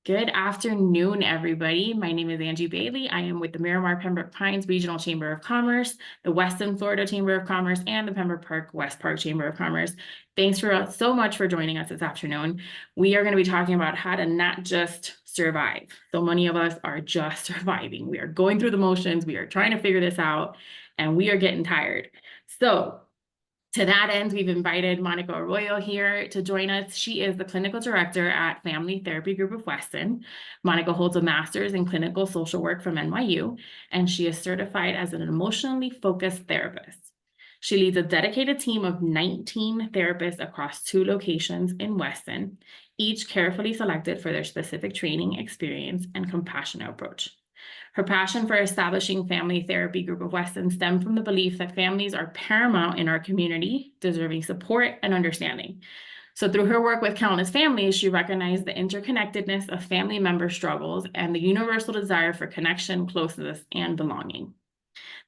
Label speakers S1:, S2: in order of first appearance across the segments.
S1: Good afternoon, everybody. My name is Angie Bailey. I am with the Miramar Pembroke Pines Regional Chamber of Commerce, the Weston, Florida Chamber of Commerce, and the Pembroke Park West Park Chamber of Commerce. Thanks so much for joining us this afternoon. We are going to be talking about how to not just survive. So many of us are just surviving. We are going through the motions. We are trying to figure this out, and we are getting tired. So to that end, we've invited Monica Arroyo here to join us. She is the clinical director at Family Therapy Group of Weston. Monica holds a master's in clinical social work from NYU, and she is certified as an emotionally focused therapist. She leads a dedicated team of 19 therapists across 2 locations in Weston, each carefully selected for their specific training, experience, and compassionate approach. Her passion for establishing Family Therapy Group of Weston stemmed from the belief that families are paramount in our community, deserving support and understanding. So through her work with countless families, she recognized the interconnectedness of family member struggles and the universal desire for connection, closeness, and belonging.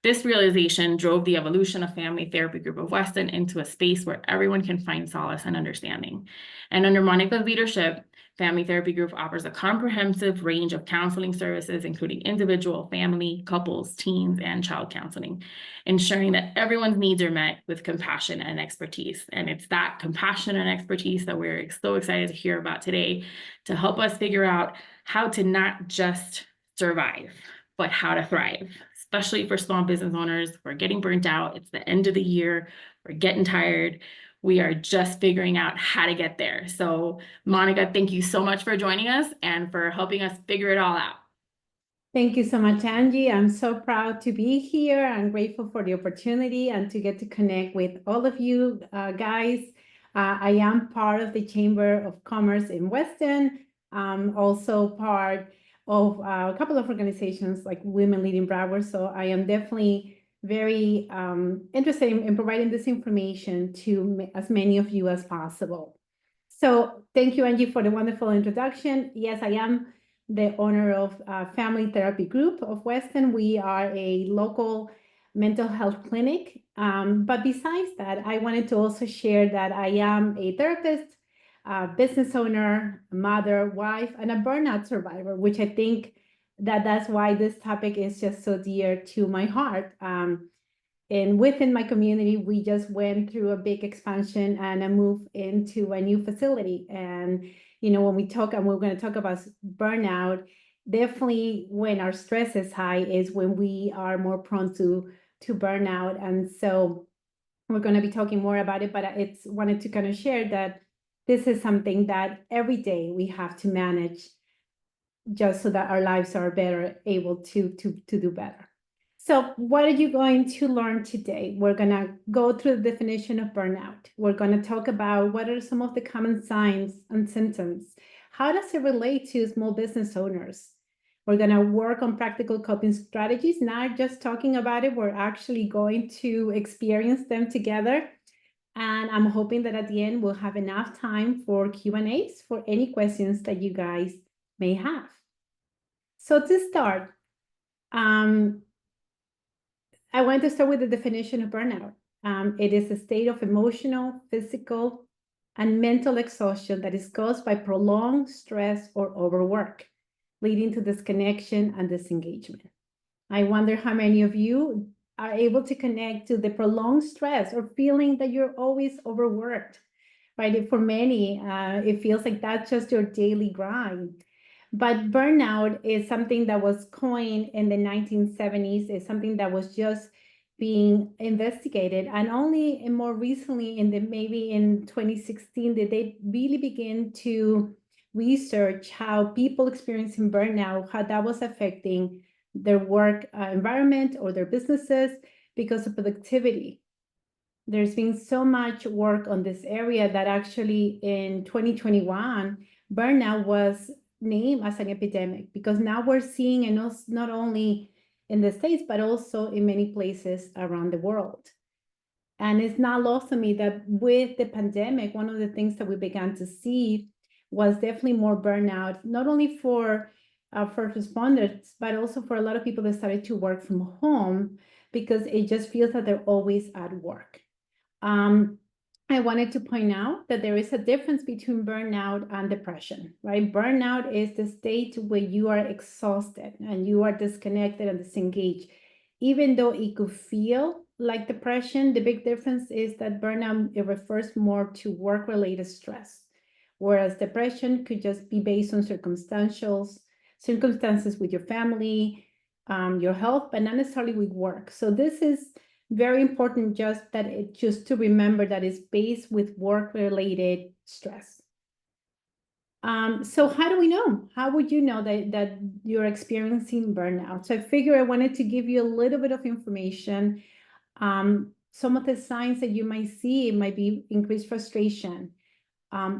S1: This realization drove the evolution of Family Therapy Group of Weston into a space where everyone can find solace and understanding. And under Monica's leadership, Family Therapy Group offers a comprehensive range of counseling services, including individual, family, couples, teens, and child counseling, ensuring that everyone's needs are met with compassion and expertise. And it's that compassion and expertise that we're so excited to hear about today to help us figure out how to not just survive, but how to thrive, especially for small business owners. We're getting burnt out. It's the end of the year. We're getting tired. We are just figuring out how to get there. So Monica, thank you so much for joining us and for helping us figure it all out.
S2: Thank you so much, Angie. I'm so proud to be here. I'm grateful for the opportunity and to get to connect with all of you guys. I am part of the Chamber of Commerce in Weston. Also part of a couple of organizations like Women Leading Broward. So I am definitely very interested in providing this information to as many of you as possible. So thank you, Angie, for the wonderful introduction. Yes, I am the owner of Family Therapy Group of Weston. We are a local mental health clinic. But besides that, I wanted to also share that I am a therapist, business owner, mother, wife, and a burnout survivor, which I think that's why this topic is just so dear to my heart. And within my community, we just went through a big expansion and a move into a new facility. And, you know, when we talk, and we're going to talk about burnout, definitely when our stress is high is when we are more prone to burnout. And so we're going to be talking more about it, but it's wanted to kind of share that this is something that every day we have to manage just so that our lives are better able to do better. So what are you going to learn today? We're going to go through the definition of burnout. We're going to talk about what are some of the common signs and symptoms. How does it relate to small business owners? We're going to work on practical coping strategies, not just talking about it. We're actually going to experience them together. And I'm hoping that at the end, we'll have enough time for Q&As for any questions that you guys may have. So to start, I want to start with the definition of burnout. It is a state of emotional, physical, and mental exhaustion that is caused by prolonged stress or overwork, leading to disconnection and disengagement. I wonder how many of you are able to connect to the prolonged stress or feeling that you're always overworked, right? For many, it feels like that's just your daily grind. But burnout is something that was coined in the 1970s. It's something that was just being investigated. And only more recently, maybe in 2016, did they really begin to research how people experiencing burnout, how that was affecting their work environment or their businesses because of productivity. There's been so much work on this area that actually in 2021, burnout was named as an epidemic, because now we're seeing, and not only in the States, but also in many places around the world. And it's not lost on me that with the pandemic, one of the things that we began to see was definitely more burnout, not only for first responders, but also for a lot of people that started to work from home, because it just feels that they're always at work. I wanted to point out that there is a difference between burnout and depression, right? Burnout is the state where you are exhausted and you are disconnected and disengaged. Even though it could feel like depression, the big difference is that burnout, it refers more to work-related stress, whereas depression could just be based on circumstances with your family, your health, but not necessarily with work. So this is very important, just to remember that it's based with work-related stress. So how do we know? How would you know that you're experiencing burnout? So I figure I wanted to give you a little bit of information. Some of the signs that you might see might be increased frustration,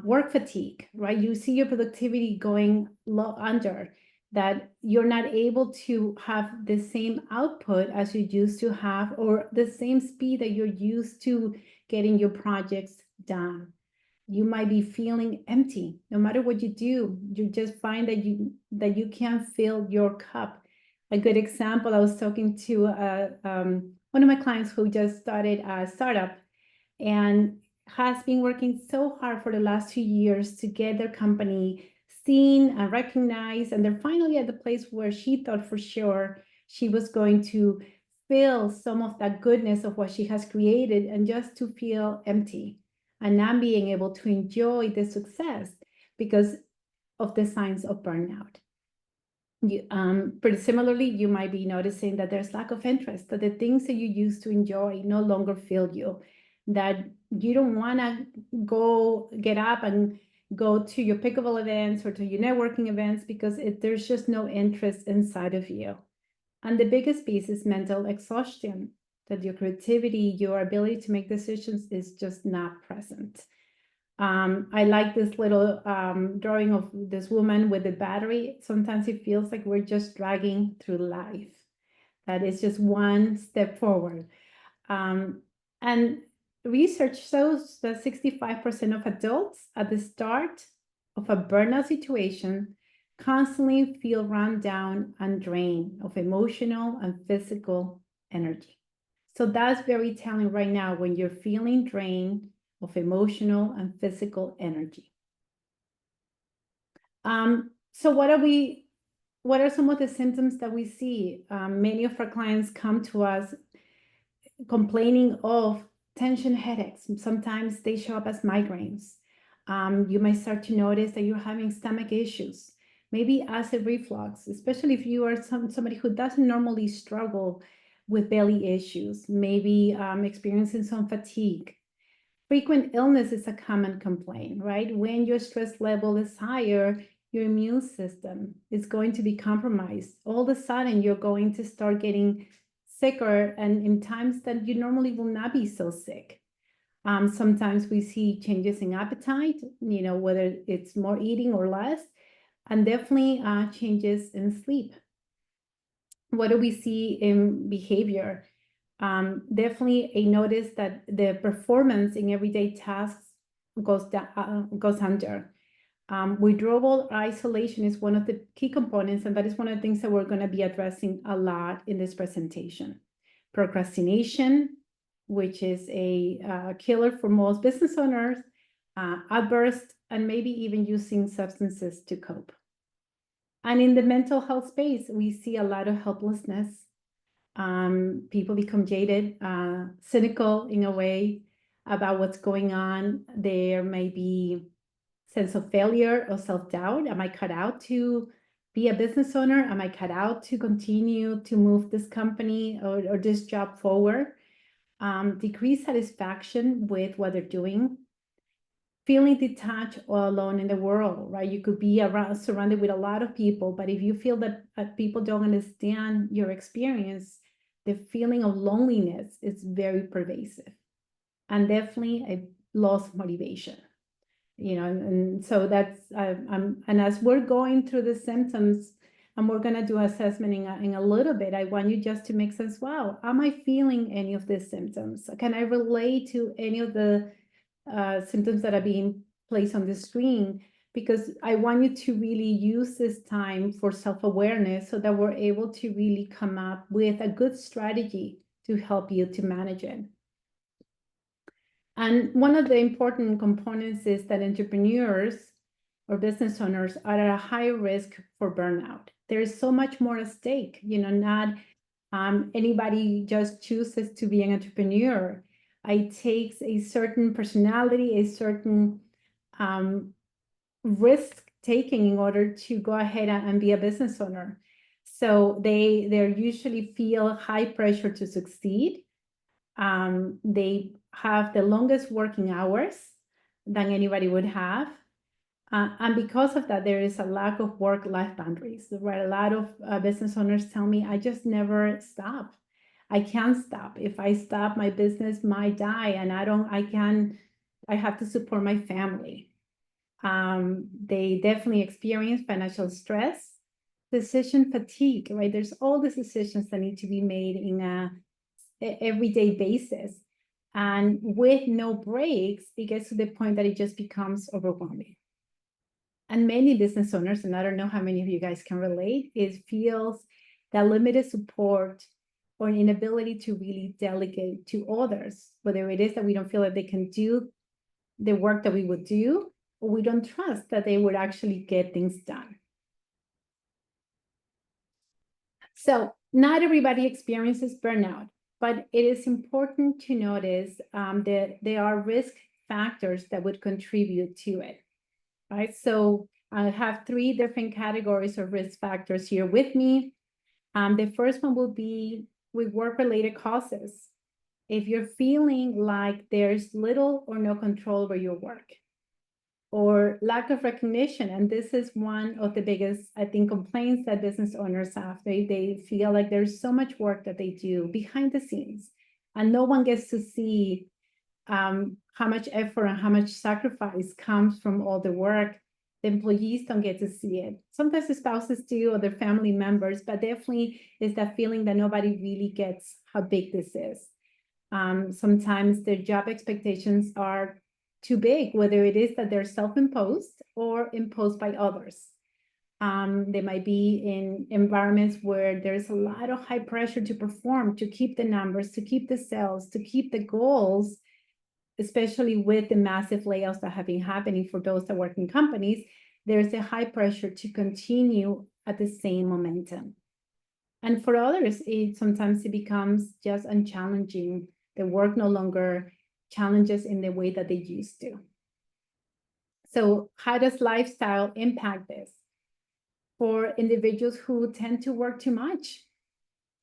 S2: work fatigue, right? You see your productivity going low under, that you're not able to have the same output as you used to have, or the same speed that you're used to getting your projects done. You might be feeling empty. No matter what you do, you just find that you can't fill your cup. A good example, I was talking to one of my clients who just started a startup and has been working so hard for the last 2 years to get their company seen and recognized. And they're finally at the place where she thought for sure she was going to feel some of that goodness of what she has created, and just to feel empty and not being able to enjoy the success because of the signs of burnout. Pretty similarly, you might be noticing that there's lack of interest, that the things that you used to enjoy no longer fill you, that you don't want to get up and go to your pickleball events or to your networking events because there's just no interest inside of you. And the biggest piece is mental exhaustion, that your creativity, your ability to make decisions is just not present. I like this little drawing of this woman with the battery. Sometimes it feels like we're just dragging through life, that is just one step forward. And research shows that 65% of adults at the start of a burnout situation constantly feel run down and drained of emotional and physical energy. So that's very telling right now when you're feeling drained of emotional and physical energy. So what are some of the symptoms that we see? Many of our clients come to us complaining of tension headaches. Sometimes they show up as migraines. You might start to notice that you're having stomach issues, maybe acid reflux, especially if you are somebody who doesn't normally struggle with belly issues, maybe experiencing some fatigue. Frequent illness is a common complaint, right? When your stress level is higher, your immune system is going to be compromised. All of a sudden, you're going to start getting sicker, and in times that you normally will not be so sick. Sometimes we see changes in appetite, whether it's more eating or less, and definitely changes in sleep. What do we see in behavior? Definitely a notice that the performance in everyday tasks goes under. Withdrawal or isolation is one of the key components, and that is one of the things that we're going to be addressing a lot in this presentation. Procrastination, which is a killer for most business owners, outbursts, and maybe even using substances to cope. And in the mental health space, we see a lot of helplessness. People become jaded, cynical in a way about what's going on. There may be sense of failure or self-doubt. Am I cut out to be a business owner? Am I cut out to continue to move this company or this job forward? Decreased satisfaction with what they're doing. Feeling detached or alone in the world, right? You could be surrounded with a lot of people, but if you feel that people don't understand your experience, the feeling of loneliness is very pervasive, and definitely a loss of motivation. And so that's and as we're going through the symptoms, and we're going to do assessment in a little bit, I want you just to make sense. Wow, am I feeling any of these symptoms? Can I relate to any of the symptoms that are being placed on the screen? Because I want you to really use this time for self-awareness so that we're able to really come up with a good strategy to help you to manage it. And one of the important components is that entrepreneurs or business owners are at a high risk for burnout. There is so much more at stake, not anybody just chooses to be an entrepreneur. It takes a certain personality, a certain risk taking in order to go ahead and be a business owner. So they usually feel high pressure to succeed. They have the longest working hours than anybody would have. And because of that, there is a lack of work-life boundaries, right? A lot of business owners tell me, I just never stop. I can't stop. If I stop, my business might die, and I have to support my family. They definitely experience financial stress, decision fatigue, right? There's all these decisions that need to be made in a everyday basis. And with no breaks, it gets to the point that it just becomes overwhelming. And many business owners, and I don't know how many of you guys can relate, feels that limited support or an inability to really delegate to others, whether it is that we don't feel that they can do the work that we would do, or we don't trust that they would actually get things done. So not everybody experiences burnout, but it is important to notice that there are risk factors that would contribute to it, right? So I have 3 different categories of risk factors here with me. The first one will be with work-related causes. If you're feeling like there's little or no control over your work, or lack of recognition. And this is one of the biggest, I think, complaints that business owners have. They feel like there's so much work that they do behind the scenes, and no one gets to see how much effort and how much sacrifice comes from all the work. The employees don't get to see it. Sometimes the spouses do, or their family members, but definitely is that feeling that nobody really gets how big this is. Sometimes their job expectations are too big, whether it is that they're self-imposed or imposed by others. They might be in environments where there's a lot of high pressure to perform, to keep the numbers, to keep the sales, to keep the goals, especially with the massive layoffs that have been happening for those that work in companies. There's a high pressure to continue at the same momentum. And for others, sometimes it becomes just unchallenging. The work no longer challenges in the way that they used to. So how does lifestyle impact this? For individuals who tend to work too much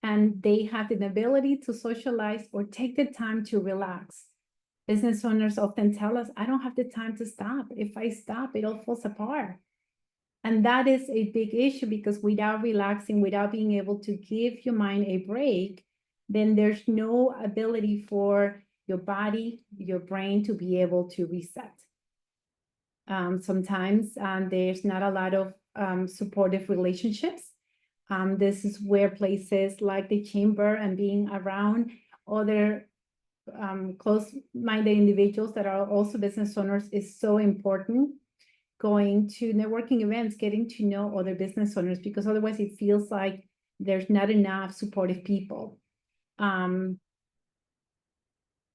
S2: and they have the inability to socialize or take the time to relax. Business owners often tell us, I don't have the time to stop. If I stop, it all falls apart. And that is a big issue, because without relaxing, without being able to give your mind a break, then there's no ability for your body, your brain to be able to reset. Sometimes there's not a lot of supportive relationships. This is where places like the chamber and being around other close-minded individuals that are also business owners is so important. Going to networking events, getting to know other business owners, because otherwise it feels like there's not enough supportive people.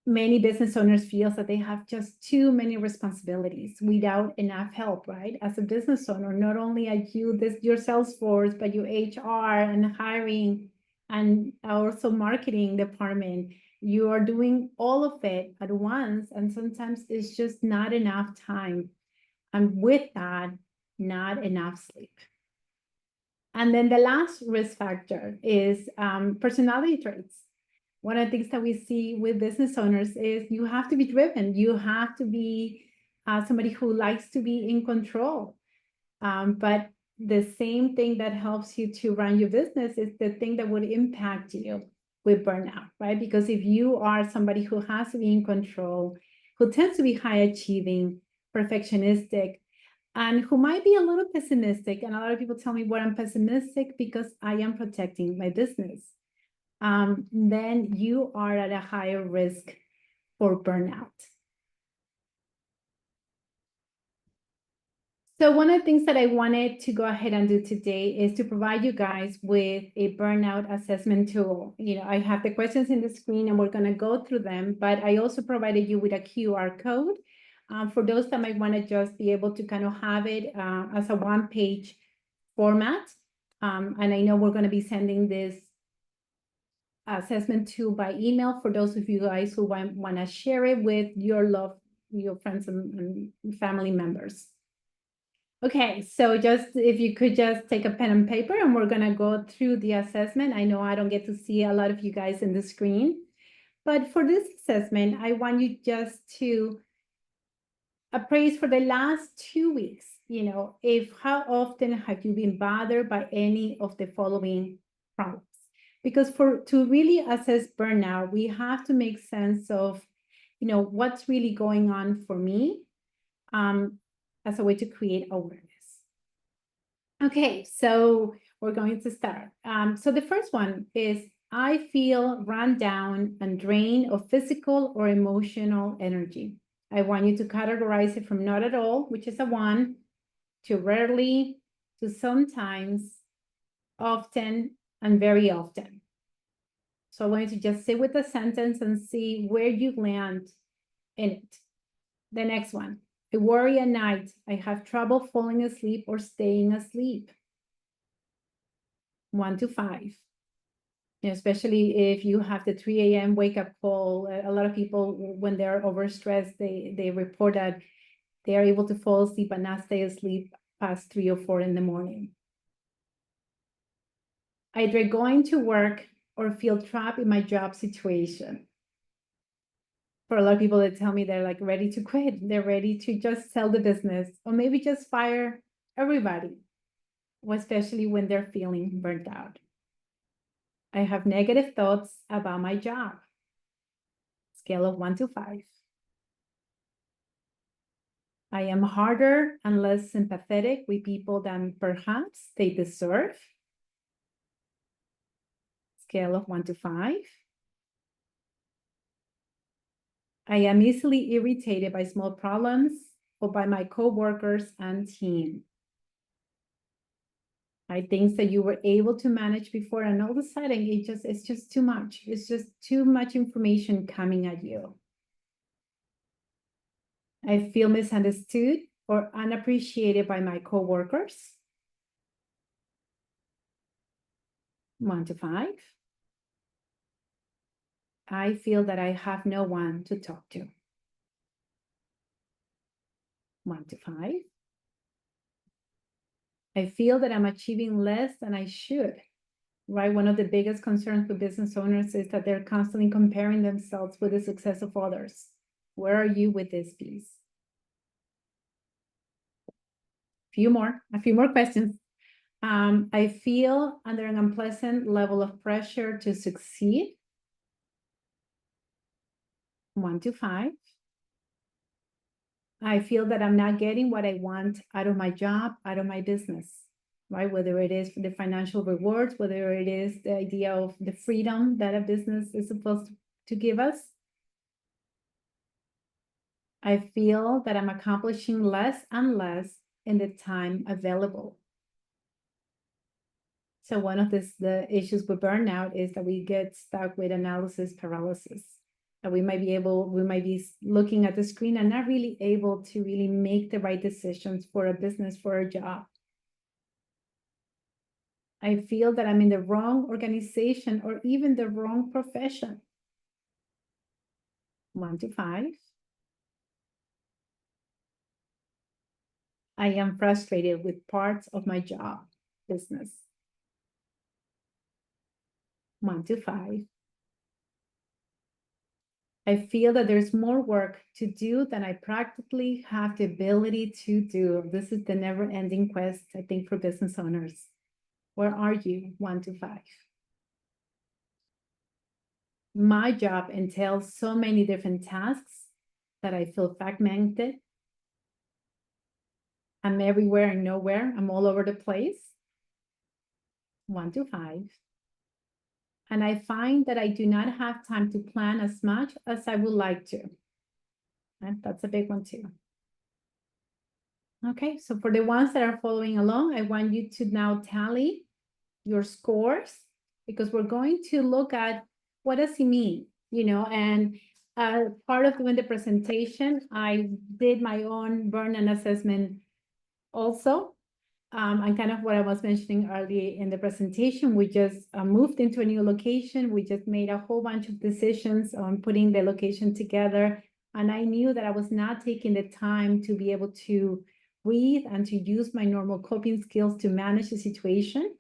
S2: Many business owners feel that they have just too many responsibilities without enough help, right? As a business owner, not only are you your sales force, but your HR and hiring and also marketing department. You are doing all of it at once, and sometimes it's just not enough time. And with that, not enough sleep. And then the last risk factor is personality traits. One of the things that we see with business owners is you have to be driven. You have to be somebody who likes to be in control. But the same thing that helps you to run your business is the thing that would impact you with burnout, right? Because if you are somebody who has to be in control, who tends to be high achieving, perfectionistic, and who might be a little pessimistic, and a lot of people tell me, well, I'm pessimistic because I am protecting my business. Then you are at a higher risk for burnout. So one of the things that I wanted to go ahead and do today is to provide you guys with a burnout assessment tool. I have the questions in the screen and we're going to go through them, but I also provided you with a QR code for those that might want to just be able to kind of have it as a one-page format. And I know we're going to be sending this assessment tool by email for those of you guys who want to share it with your friends and family members. Okay, so just if you could just take a pen and paper and we're gonna go through the assessment. I know I don't get to see a lot of you guys in the screen, but for this assessment, I want you just to appraise for the last 2 weeks, if how often have you been bothered by any of the following problems? Because to really assess burnout, we have to make sense of, what's really going on for me, as a way to create awareness. Okay, so we're going to start. So the first one is, I feel run down and drained of physical or emotional energy. I want you to categorize it from not at all, which is a 1, to rarely, to sometimes, often, and very often. So I want you to just sit with the sentence and see where you land in it. The next one, I worry at night. I have trouble falling asleep or staying asleep. 1 to 5. Especially if you have the 3 a.m. wake up call. A lot of people, when they're overstressed, they report that they are able to fall asleep and not stay asleep past 3 or 4 in the morning. I dread going to work or feel trapped in my job situation. For a lot of people, they tell me they're like ready to quit. They're ready to just sell the business or maybe just fire everybody, especially when they're feeling burnt out. I have negative thoughts about my job. Scale of 1 to 5. I am harder and less sympathetic with people than perhaps they deserve. Scale of 1 to 5. I am easily irritated by small problems or by my coworkers and team. Things that you were able to manage before, and all of a sudden it's just too much. It's just too much information coming at you. I feel misunderstood or unappreciated by my coworkers. 1 to 5. I feel that I have no one to talk to. 1 to 5. I feel that I'm achieving less than I should, right? One of the biggest concerns for business owners is that they're constantly comparing themselves with the success of others. Where are you with this piece? A few more questions. I feel under an unpleasant level of pressure to succeed. 1 to 5. I feel that I'm not getting what I want out of my job, out of my business, right? Whether it is for the financial rewards, whether it is the idea of the freedom that a business is supposed to give us. I feel that I'm accomplishing less and less in the time available. So one of the issues with burnout is that we get stuck with analysis paralysis. And we might be looking at the screen and not really able to really make the right decisions for a business, for a job. I feel that I'm in the wrong organization or even the wrong profession. 1 to 5. I am frustrated with parts of my job, business. 1 to 5. I feel that there's more work to do than I practically have the ability to do. This is the never-ending quest, I think, for business owners. Where are you? 1 to 5. My job entails so many different tasks that I feel fragmented. I'm everywhere and nowhere. I'm all over the place. 1 to 5. And I find that I do not have time to plan as much as I would like to. And that's a big one too. Okay, so for the ones that are following along, I want you to now tally your scores, because we're going to look at what does it mean, and part of doing the presentation, I did my own burnout assessment also. And kind of what I was mentioning earlier in the presentation, we just moved into a new location. We just made a whole bunch of decisions on putting the location together. And I knew that I was not taking the time to be able to breathe and to use my normal coping skills to manage the situation.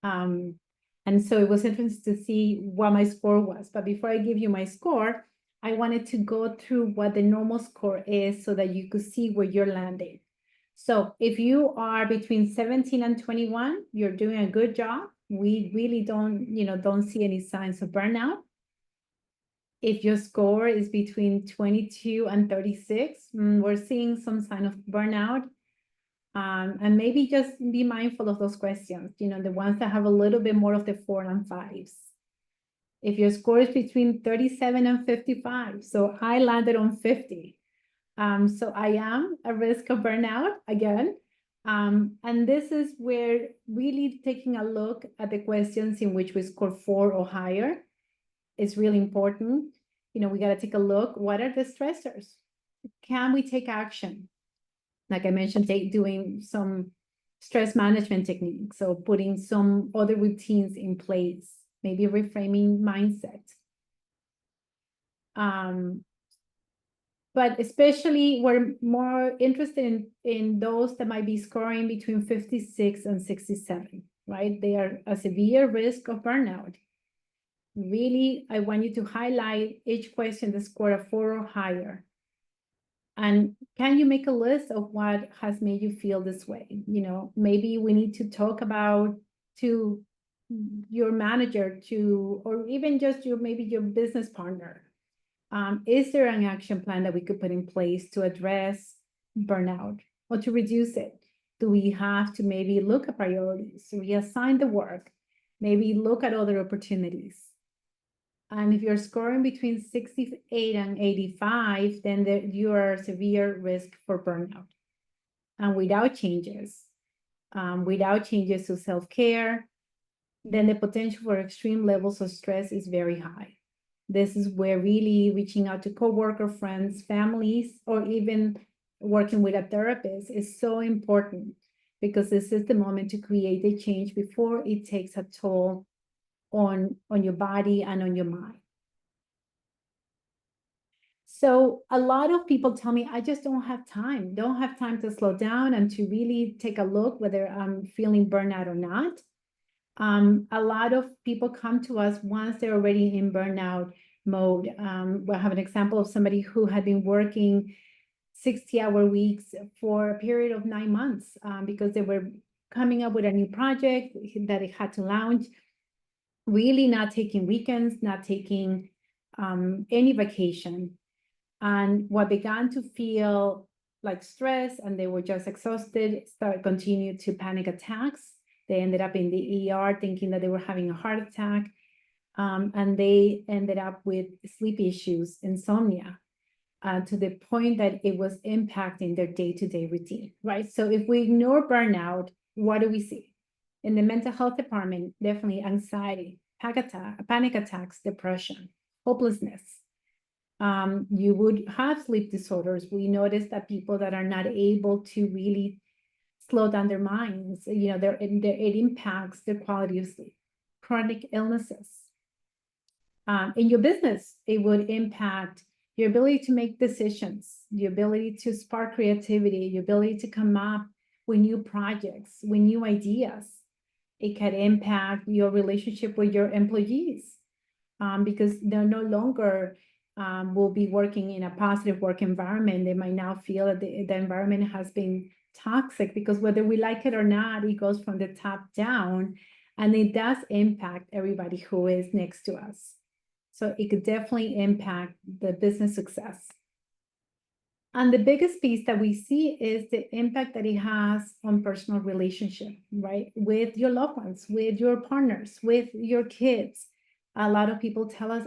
S2: And so it was interesting to see what my score was. But before I give you my score, I wanted to go through what the normal score is so that you could see where you're landing. So if you are between 17 and 21, you're doing a good job. We really don't see any signs of burnout. If your score is between 22 and 36, we're seeing some sign of burnout. And maybe just be mindful of those questions, the ones that have a little bit more of the 4 and 5s. If your score is between 37 and 55, so I landed on 50. So I am at risk of burnout again. And this is where really taking a look at the questions in which we score 4 or higher is really important. We got to take a look. What are the stressors? Can we take action? Like I mentioned, doing some stress management techniques. So putting some other routines in place, maybe reframing mindset. But especially we're more interested in those that might be scoring between 56 and 67, right? They are a severe risk of burnout. Really, I want you to highlight each question, the score of 4 or higher. And can you make a list of what has made you feel this way? Maybe we need to talk about to your manager or even just maybe your business partner. Is there an action plan that we could put in place to address burnout or to reduce it? Do we have to maybe look at priorities, reassign the work, maybe look at other opportunities? And if you're scoring between 68 and 85, then you are a severe risk for burnout. And without changes to self-care, then the potential for extreme levels of stress is very high. This is where really reaching out to coworker, friends, families, or even working with a therapist is so important, because this is the moment to create the change before it takes a toll on your body and on your mind. So a lot of people tell me, I just don't have time to slow down and to really take a look whether I'm feeling burnout or not. A lot of people come to us once they're already in burnout mode. We'll have an example of somebody who had been working 60-hour weeks for a period of 9 months because they were coming up with a new project that they had to launch, really not taking weekends, not taking any vacation. And what began to feel like stress, and they were just exhausted, continued to panic attacks. They ended up in the ER thinking that they were having a heart attack. And they ended up with sleep issues, insomnia, to the point that it was impacting their day-to-day routine, right? So if we ignore burnout, what do we see? In the mental health department, definitely anxiety, panic attacks, depression, hopelessness. You would have sleep disorders. We notice that people that are not able to really slow down their minds, it impacts their quality of sleep. Chronic illnesses. In your business, it would impact your ability to make decisions, your ability to spark creativity, your ability to come up with new projects, with new ideas. It can impact your relationship with your employees because they're no longer will be working in a positive work environment. They might now feel that the environment has been toxic, because whether we like it or not, it goes from the top down, and it does impact everybody who is next to us. So it could definitely impact the business success. And the biggest piece that we see is the impact that it has on personal relationship, right? With your loved ones, with your partners, with your kids. A lot of people tell us,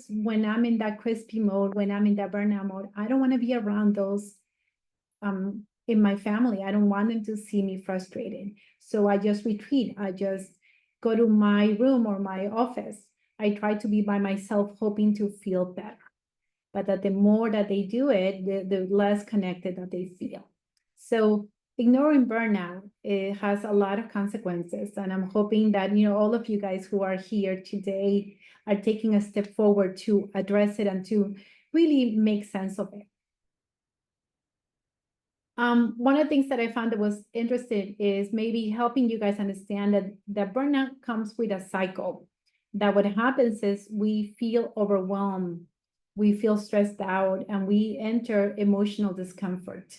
S2: when I'm in that crispy mode, when I'm in that burnout mode, I don't want to be around those in my family. I don't want them to see me frustrated. So I just retreat. I just go to my room or my office. I try to be by myself, hoping to feel better. But that the more that they do it, the less connected that they feel. So ignoring burnout, it has a lot of consequences. And I'm hoping that, all of you guys who are here today are taking a step forward to address it and to really make sense of it. One of the things that I found that was interesting is maybe helping you guys understand that burnout comes with a cycle. That what happens is we feel overwhelmed, we feel stressed out, and we enter emotional discomfort.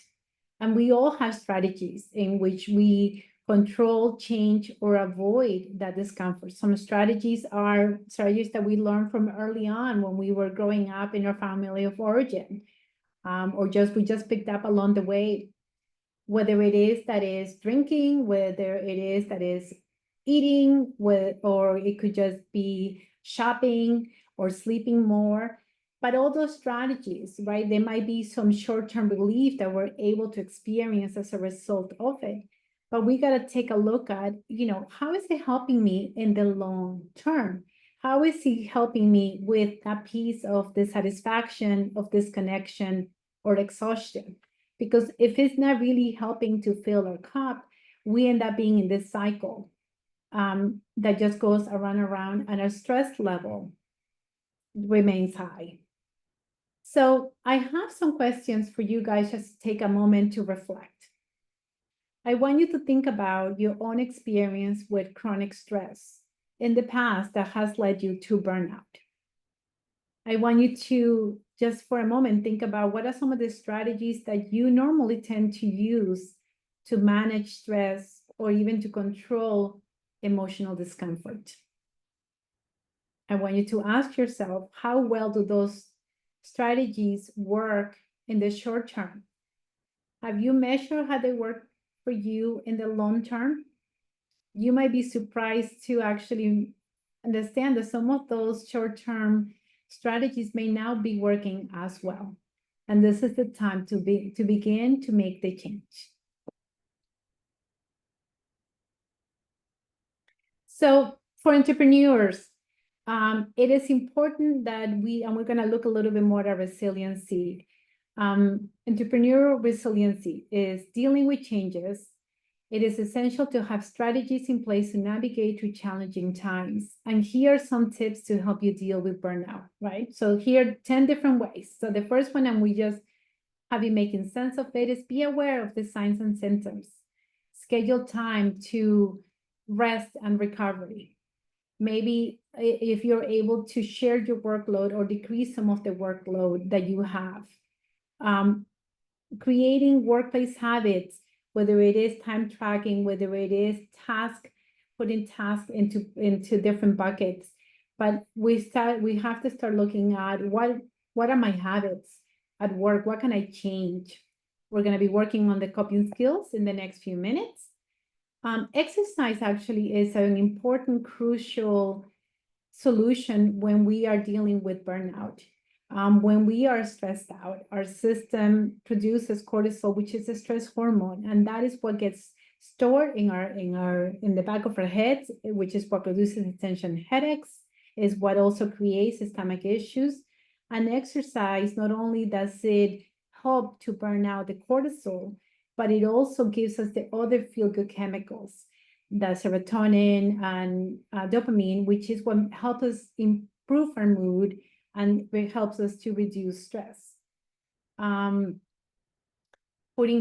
S2: And we all have strategies in which we control, change, or avoid that discomfort. Some strategies are strategies that we learned from early on when we were growing up in our family of origin. Or we just picked up along the way, whether it is that is drinking, whether it is that is eating, or it could just be shopping or sleeping more. But all those strategies, right? There might be some short-term relief that we're able to experience as a result of it. But we got to take a look at, how is it helping me in the long term? How is he helping me with that piece of dissatisfaction, of disconnection, or exhaustion? Because if it's not really helping to fill our cup, we end up being in this cycle that just goes around, and our stress level remains high. So I have some questions for you guys, just to take a moment to reflect. I want you to think about your own experience with chronic stress in the past that has led you to burnout. I want you to just for a moment think about what are some of the strategies that you normally tend to use to manage stress or even to control emotional discomfort. I want you to ask yourself, how well do those strategies work in the short term? Have you measured how they work for you in the long term? You might be surprised to actually understand that some of those short-term strategies may now be working as well. And this is the time to begin to make the change. So for entrepreneurs, it is important that we're going to look a little bit more at resiliency. Entrepreneurial resiliency is dealing with changes. It is essential to have strategies in place to navigate through challenging times. And here are some tips to help you deal with burnout, right? So here are 10 different ways. So the first one, and we just have you making sense of it, is be aware of the signs and symptoms. Schedule time to rest and recovery. Maybe if you're able to share your workload or decrease some of the workload that you have. Creating workplace habits, whether it is time tracking, whether it is putting tasks into different buckets. But we have to start looking at what are my habits at work? What can I change? We're going to be working on the coping skills in the next few minutes. Exercise actually is an important, crucial solution when we are dealing with burnout. When we are stressed out, our system produces cortisol, which is a stress hormone, and that is what gets stored in the back of our heads, which is what produces tension headaches, is what also creates stomach issues. And exercise, not only does it help to burn out the cortisol, but it also gives us the other feel-good chemicals, the serotonin and dopamine, which is what helps us improve our mood and it helps us to reduce stress. Putting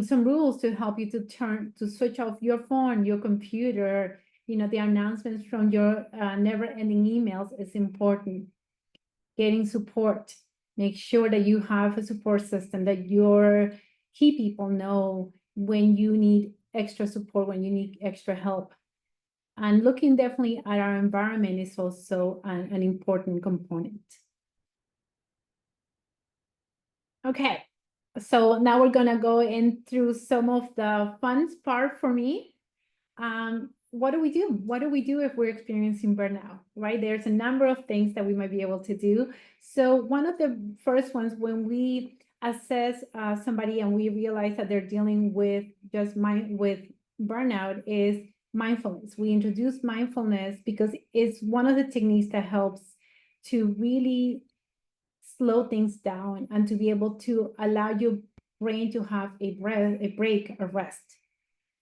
S2: some rules to help you to switch off your phone, your computer, the announcements from your never-ending emails is important. Getting support. Make sure that you have a support system, that your key people know when you need extra support, when you need extra help. And looking definitely at our environment is also an important component. Okay, so now we're gonna go in through some of the fun part for me. What do we do? What do we do if we're experiencing burnout, right? There's a number of things that we might be able to do. So one of the first ones, when we assess somebody and we realize that they're dealing with with burnout is mindfulness. We introduce mindfulness because it's one of the techniques that helps to really slow things down and to be able to allow your brain to have a break, a rest.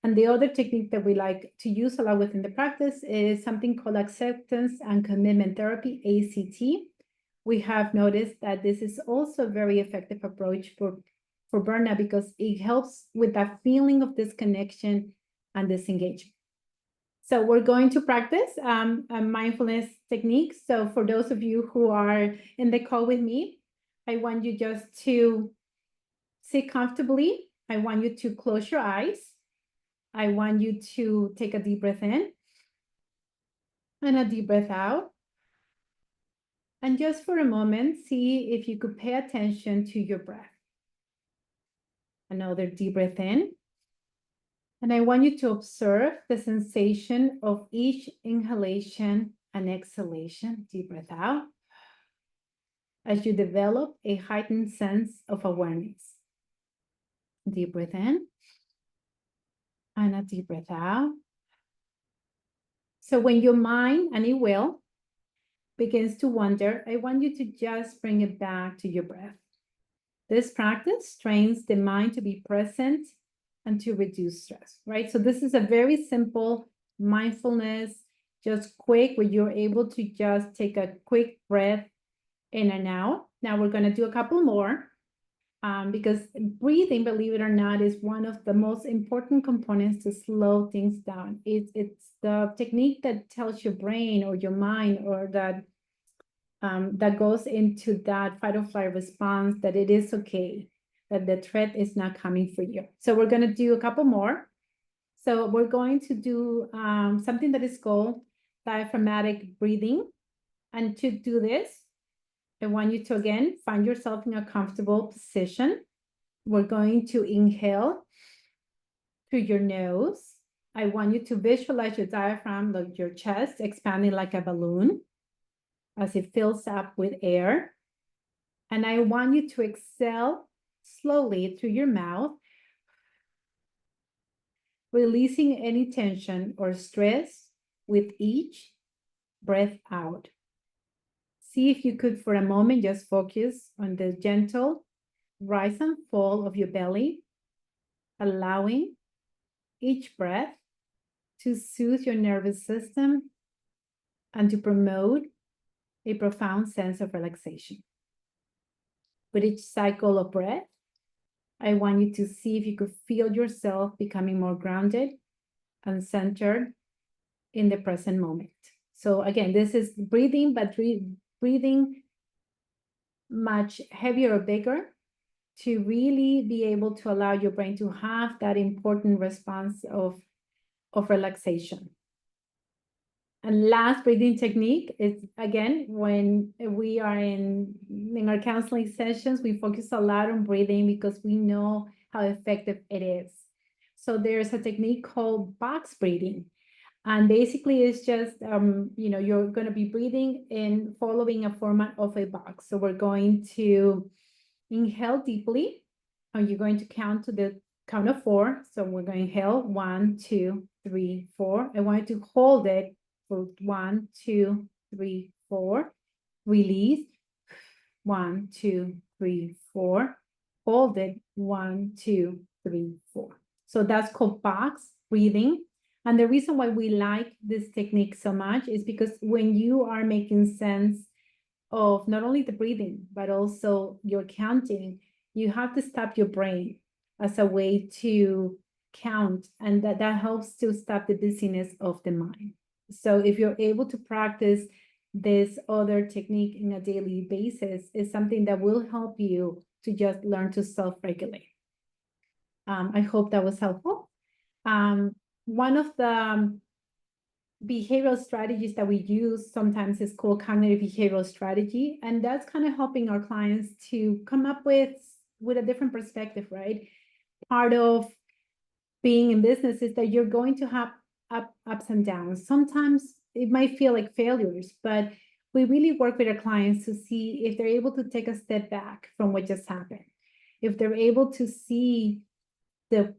S2: And the other technique that we like to use a lot within the practice is something called acceptance and commitment therapy, ACT. We have noticed that this is also a very effective approach for burnout because it helps with that feeling of disconnection and disengagement. So we're going to practice a mindfulness technique. So for those of you who are in the call with me, I want you just to sit comfortably. I want you to close your eyes. I want you to take a deep breath in and a deep breath out. And just for a moment, see if you could pay attention to your breath. Another deep breath in. And I want you to observe the sensation of each inhalation and exhalation. Deep breath out. As you develop a heightened sense of awareness. Deep breath in. And a deep breath out. So when your mind, and it will, begins to wander, I want you to just bring it back to your breath. This practice trains the mind to be present and to reduce stress, right? So this is a very simple mindfulness, just quick, where you're able to just take a quick breath in and out. Now we're going to do a couple more because breathing, believe it or not, is one of the most important components to slow things down. It's the technique that tells your brain or your mind or that goes into that fight or flight response that it is okay, that the threat is not coming for you. So we're going to do a couple more. So we're going to do something that is called diaphragmatic breathing. And to do this, I want you to, again, find yourself in a comfortable position. We're going to inhale through your nose. I want you to visualize your diaphragm, like your chest, expanding like a balloon as it fills up with air. And I want you to exhale slowly through your mouth, releasing any tension or stress with each breath out. See if you could, for a moment, just focus on the gentle rise and fall of your belly, allowing each breath to soothe your nervous system and to promote a profound sense of relaxation. With each cycle of breath, I want you to see if you could feel yourself becoming more grounded and centered in the present moment. So again, this is breathing, but breathing much heavier or bigger to really be able to allow your brain to have that important response of relaxation. And last breathing technique is, again, when we are in our counseling sessions, we focus a lot on breathing because we know how effective it is. So there's a technique called box breathing. And basically it's just, you're going to be breathing in following a format of a box. So we're going to inhale deeply, and you're going to count to the count of 4. So we're going to inhale 1, 2, 3, 4. I want you to hold it for 1, 2, 3, 4. Release 1, 2, 3, 4. Hold it 1, 2, 3, 4. So that's called box breathing. And the reason why we like this technique so much is because when you are making sense of not only the breathing, but also your counting, you have to stop your brain as a way to count, and that helps to stop the busyness of the mind. So if you're able to practice this other technique in a daily basis, it's something that will help you to just learn to self-regulate. I hope that was helpful. One of the behavioral strategies that we use sometimes is called cognitive behavioral strategy. And that's kind of helping our clients to come up with a different perspective, right? Part of being in business is that you're going to have ups and downs. Sometimes it might feel like failures, but we really work with our clients to see if they're able to take a step back from what just happened if they're able to see the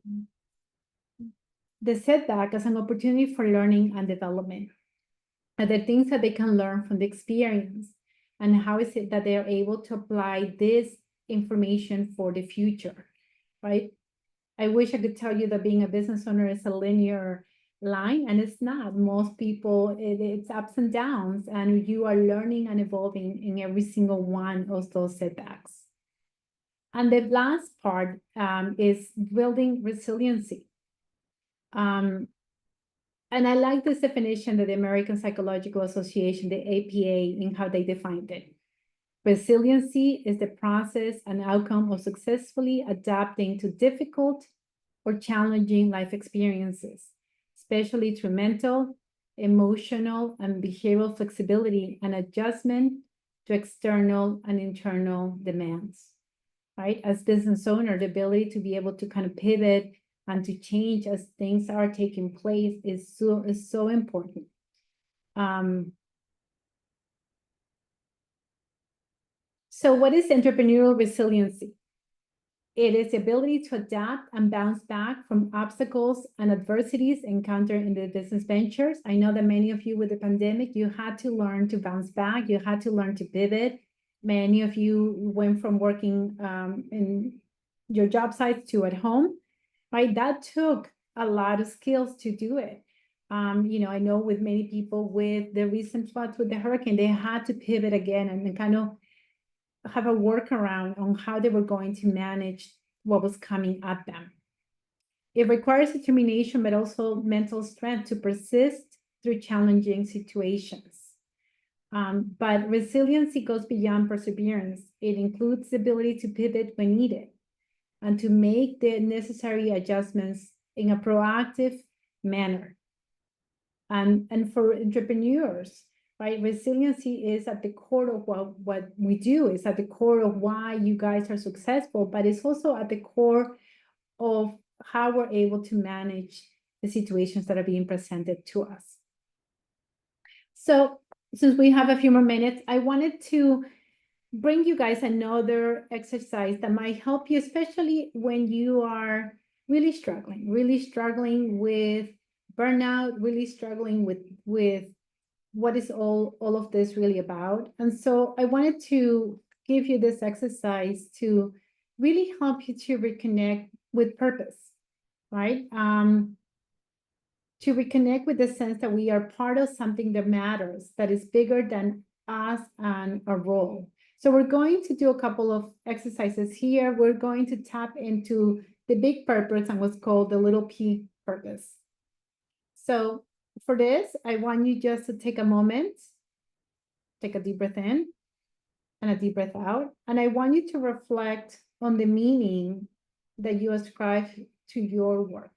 S2: setback as an opportunity for learning and development, and the things that they can learn from the experience, and how is it that they are able to apply this information for the future, right? I wish I could tell you that being a business owner is a linear line, and it's not. Most people, it's ups and downs, and you are learning and evolving in every single one of those setbacks. And the last part is building resiliency. And I like this definition that the American Psychological Association, the APA, in how they defined it. Resiliency is the process and outcome of successfully adapting to difficult or challenging life experiences, especially through mental, emotional, and behavioral flexibility and adjustment to external and internal demands, right? As business owner, the ability to be able to kind of pivot and to change as things are taking place is so important. So what is entrepreneurial resiliency? It is the ability to adapt and bounce back from obstacles and adversities encountered in the business ventures. I know that many of you with the pandemic, you had to learn to bounce back. You had to learn to pivot. Many of you went from working in your job sites to at home, right? That took a lot of skills to do it. I know with many people with the recent floods with the hurricane, they had to pivot again and kind of have a workaround on how they were going to manage what was coming at them. It requires determination, but also mental strength to persist through challenging situations. But resiliency goes beyond perseverance. It includes the ability to pivot when needed and to make the necessary adjustments in a proactive manner. And for entrepreneurs, right, resiliency is at the core of what we do, is at the core of why you guys are successful, but it's also at the core of how we're able to manage the situations that are being presented to us. So since we have a few more minutes, I wanted to bring you guys another exercise that might help you, especially when you are really struggling with burnout, really struggling with what is all of this really about. And so I wanted to give you this exercise to really help you to reconnect with purpose, right? To reconnect with the sense that we are part of something that matters, that is bigger than us and our role. So we're going to do a couple of exercises here. We're going to tap into the big purpose and what's called the little p purpose. So for this, I want you just to take a moment, take a deep breath in and a deep breath out. And I want you to reflect on the meaning that you ascribe to your work.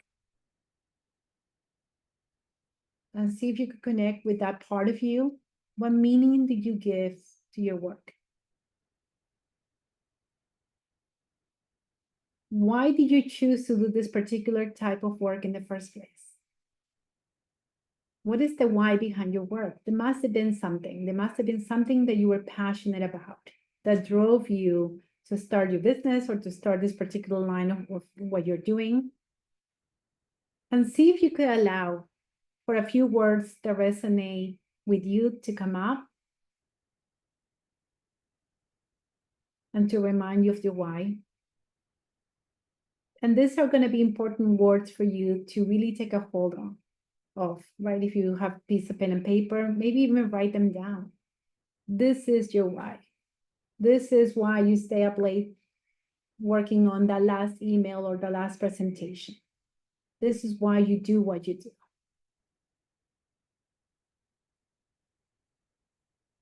S2: And see if you could connect with that part of you. What meaning did you give to your work? Why did you choose to do this particular type of work in the first place? What is the why behind your work? There must have been something. There must have been something that you were passionate about that drove you to start your business or to start this particular line of what you're doing. And see if you could allow for a few words that resonate with you to come up and to remind you of your why. And these are going to be important words for you to really take a hold of, right? If you have a piece of pen and paper, maybe even write them down. This is your why. This is why you stay up late working on that last email or the last presentation. This is why you do what you do.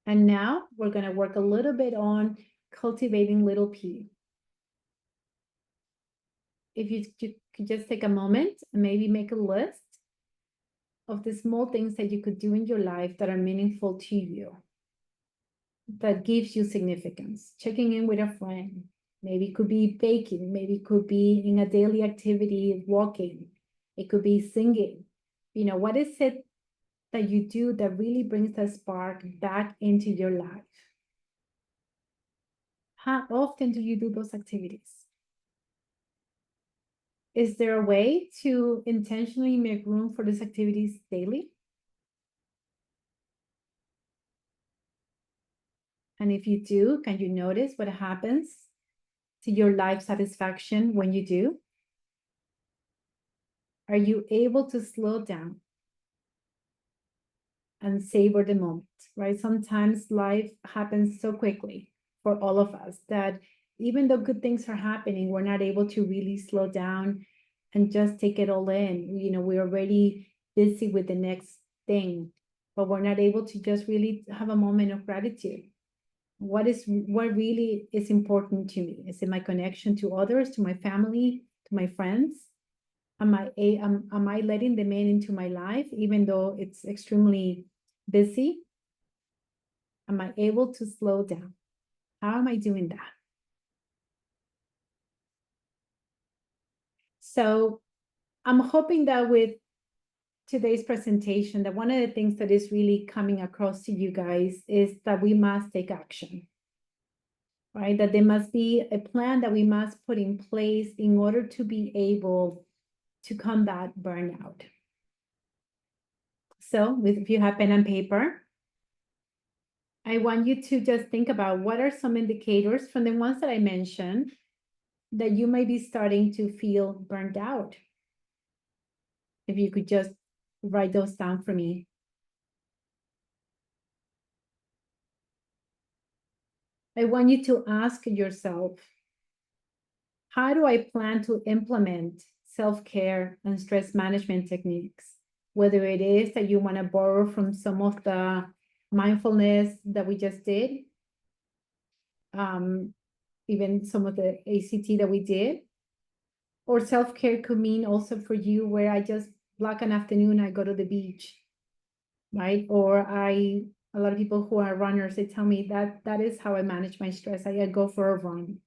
S2: And now we're going to work a little bit on cultivating little p. If you could just take a moment and maybe make a list of the small things that you could do in your life that are meaningful to you, that gives you significance. Checking in with a friend, maybe it could be baking, maybe it could be in a daily activity, walking, it could be singing. What is it that you do that really brings that spark back into your life? How often do you do those activities? is there a way to intentionally make room for these activities daily? And if you do, can you notice what happens to your life satisfaction when you do? Are you able to slow down and savor the moment, right? Sometimes life happens so quickly for all of us that even though good things are happening, we're not able to really slow down and just take it all in. We're already busy with the next thing, but we're not able to just really have a moment of gratitude. What really is important to me? Is it my connection to others, to my family, to my friends? Am I letting them into my life, even though it's extremely busy? Am I able to slow down? How am I doing that? So I'm hoping that with today's presentation, that one of the things that is really coming across to you guys is that we must take action, right? That there must be a plan that we must put in place in order to be able to combat burnout. So if you have pen and paper, I want you to just think about what are some indicators from the ones that I mentioned that you may be starting to feel burned out. If you could just write those down for me. I want you to ask yourself, how do I plan to implement self-care and stress management techniques? Whether it is that you want to borrow from some of the mindfulness that we just did, even some of the ACT that we did, or self-care could mean also for you where I just block an afternoon, I go to the beach, right? Or a lot of people who are runners, they tell me that is how I manage my stress. I go for a run.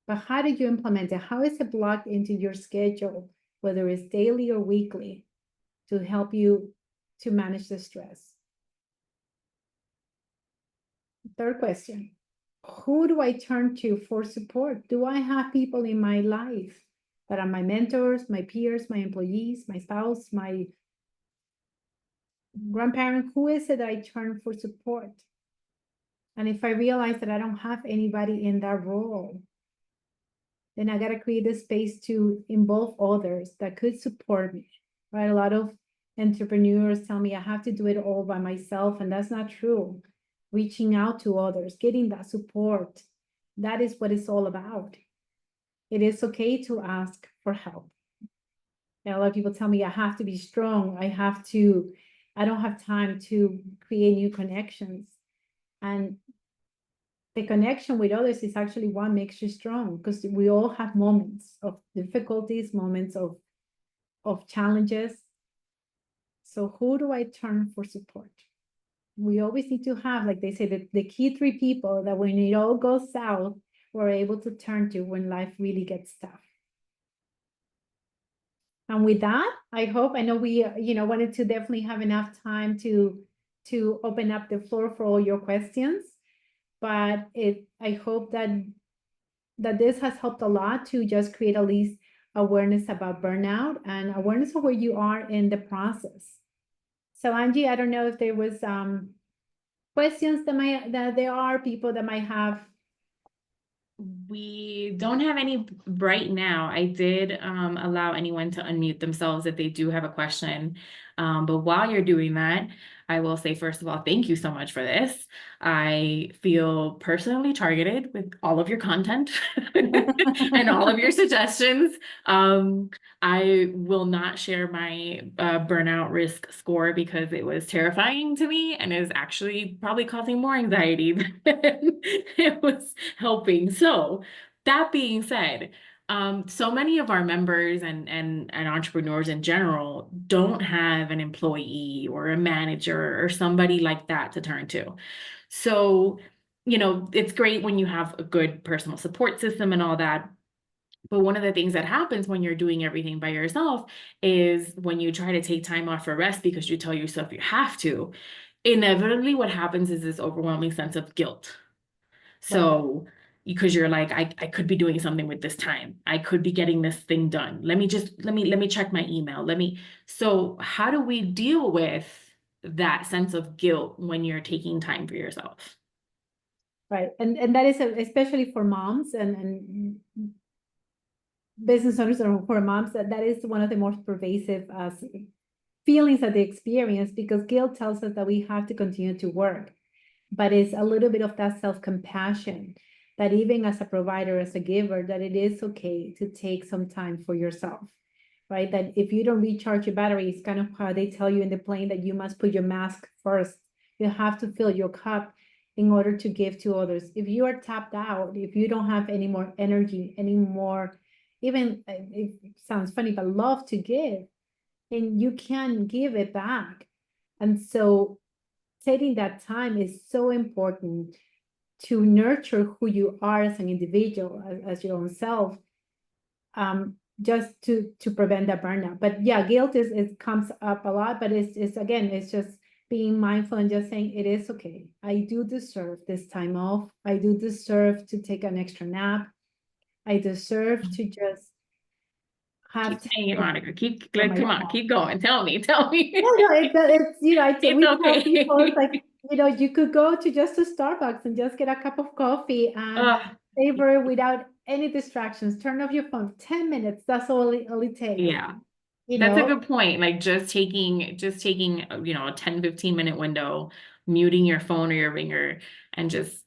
S2: But how do you implement it? How is it blocked into your schedule, whether it's daily or weekly, to help you to manage the stress? Third question, who do I turn to for support? Do I have people in my life that are my mentors, my peers, my employees, my spouse, my grandparent? Who is it that I turn for support? And if I realize that I don't have anybody in that role, then I got to create a space to involve others that could support me, right? A lot of entrepreneurs tell me I have to do it all by myself, and that's not true. Reaching out to others, getting that support, that is what it's all about. It is okay to ask for help. And a lot of people tell me I have to be strong. I don't have time to create new connections. And the connection with others is actually what makes you strong, because we all have moments of difficulties, moments of challenges. So who do I turn for support? We always need to have, like they say, the key three people that when it all goes south, we're able to turn to when life really gets tough. And with that, I know we, wanted to definitely have enough time to open up the floor for all your questions. But I hope that this has helped a lot to just create at least awareness about burnout and awareness of where you are in the process. So Angie, I don't know if there was questions that there are people that might have.
S1: We don't have any right now. I did allow anyone to unmute themselves if they do have a question. But while you're doing that, I will say, first of all, thank you so much for this. I feel personally targeted with all of your content and all of your suggestions. I will not share my burnout risk score because it was terrifying to me and is actually probably causing more anxiety than it was helping. So that being said, so many of our members and entrepreneurs in general don't have an employee or a manager or somebody like that to turn to. So, it's great when you have a good personal support system and all that. But one of the things that happens when you're doing everything by yourself is when you try to take time off for rest because you tell yourself you have to, inevitably what happens is this overwhelming sense of guilt. So because you're like, I could be doing something with this time. I could be getting this thing done. Let me check my email. So how do we deal with that sense of guilt when you're taking time for yourself?
S2: Right. And that is especially for moms and business owners, or for moms, that is one of the most pervasive feelings that they experience, because guilt tells us that we have to continue to work. But it's a little bit of that self-compassion, that even as a provider, as a giver, that it is okay to take some time for yourself, right? That if you don't recharge your batteries, kind of how they tell you in the plane that you must put your mask first. You have to fill your cup in order to give to others. If you are tapped out, if you don't have any more energy, any more, even it sounds funny, but love to give, and you can give it back. And so taking that time is so important to nurture who you are as an individual, as your own self, just to prevent that burnout. But yeah, guilt it comes up a lot, but it's again, it's just being mindful and just saying it is okay. I do deserve this time off. I do deserve to take an extra nap. I deserve to just have
S1: Keep saying it, Monica. Keep
S2: for
S1: like, come on,
S2: myself.
S1: keep going. Tell me.
S2: No, it's we
S1: It's
S2: tell people, it's
S1: okay.
S2: like, you could go to just a Starbucks and just get a cup of coffee and
S1: Ugh,
S2: savor without any distractions. Turn off your phone. 10 minutes. That's all it takes.
S1: yeah.
S2: You
S1: That's a
S2: know,
S1: good point. Like just taking, a 10-15 minute window, muting your phone or your ringer, and just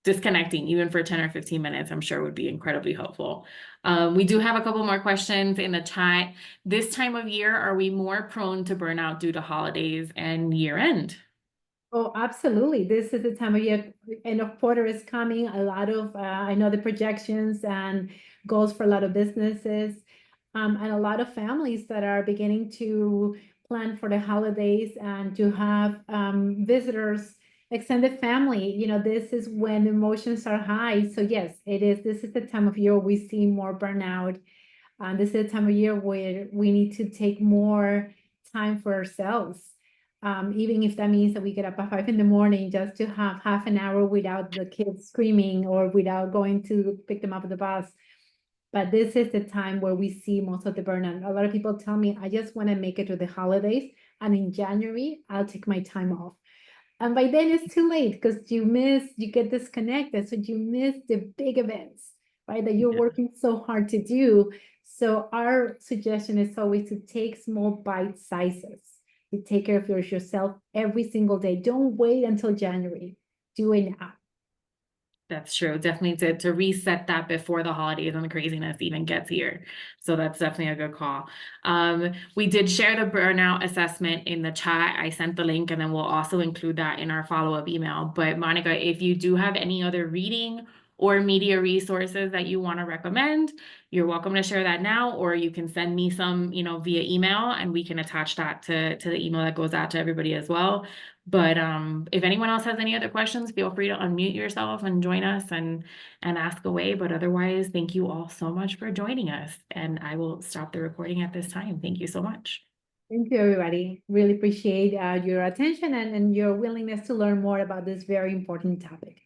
S1: disconnecting even for 10 or 15 minutes, I'm sure would be incredibly helpful. We do have a couple more questions in the chat. This time of year, are we more prone to burnout due to holidays and year end?
S2: Oh, absolutely. This is the time of year, end of quarter is coming. A lot of, I know the projections and goals for a lot of businesses, and a lot of families that are beginning to plan for the holidays and to have visitors, extended family. This is when emotions are high. So yes, it is. This is the time of year we see more burnout. This is the time of year where we need to take more time for ourselves. Even if that means that we get up at 5 in the morning just to have half an hour without the kids screaming or without going to pick them up at the bus. But this is the time where we see most of the burnout. A lot of people tell me, I just want to make it to the holidays, and in January, I'll take my time off. And by then it's too late, because you get disconnected. So you miss the big events, right? That you're
S1: Yeah.
S2: working so hard to do. So our suggestion is always to take small bite sizes. You take care of yourself every single day. Don't wait until January. Do it now.
S1: That's true. Definitely to reset that before the holidays and the craziness even gets here. So that's definitely a good call. We did share the burnout assessment in the chat. I sent the link, and then we'll also include that in our follow-up email. But Monica, if you do have any other reading or media resources that you want to recommend, you're welcome to share that now, or you can send me some, via email, and we can attach that to the email that goes out to everybody as well. But if anyone else has any other questions, feel free to unmute yourself and join us and ask away. But otherwise, thank you all so much for joining us. And I will stop the recording at this time. Thank you so much.
S2: Thank you, everybody. Really appreciate your attention and your willingness to learn more about this very important topic.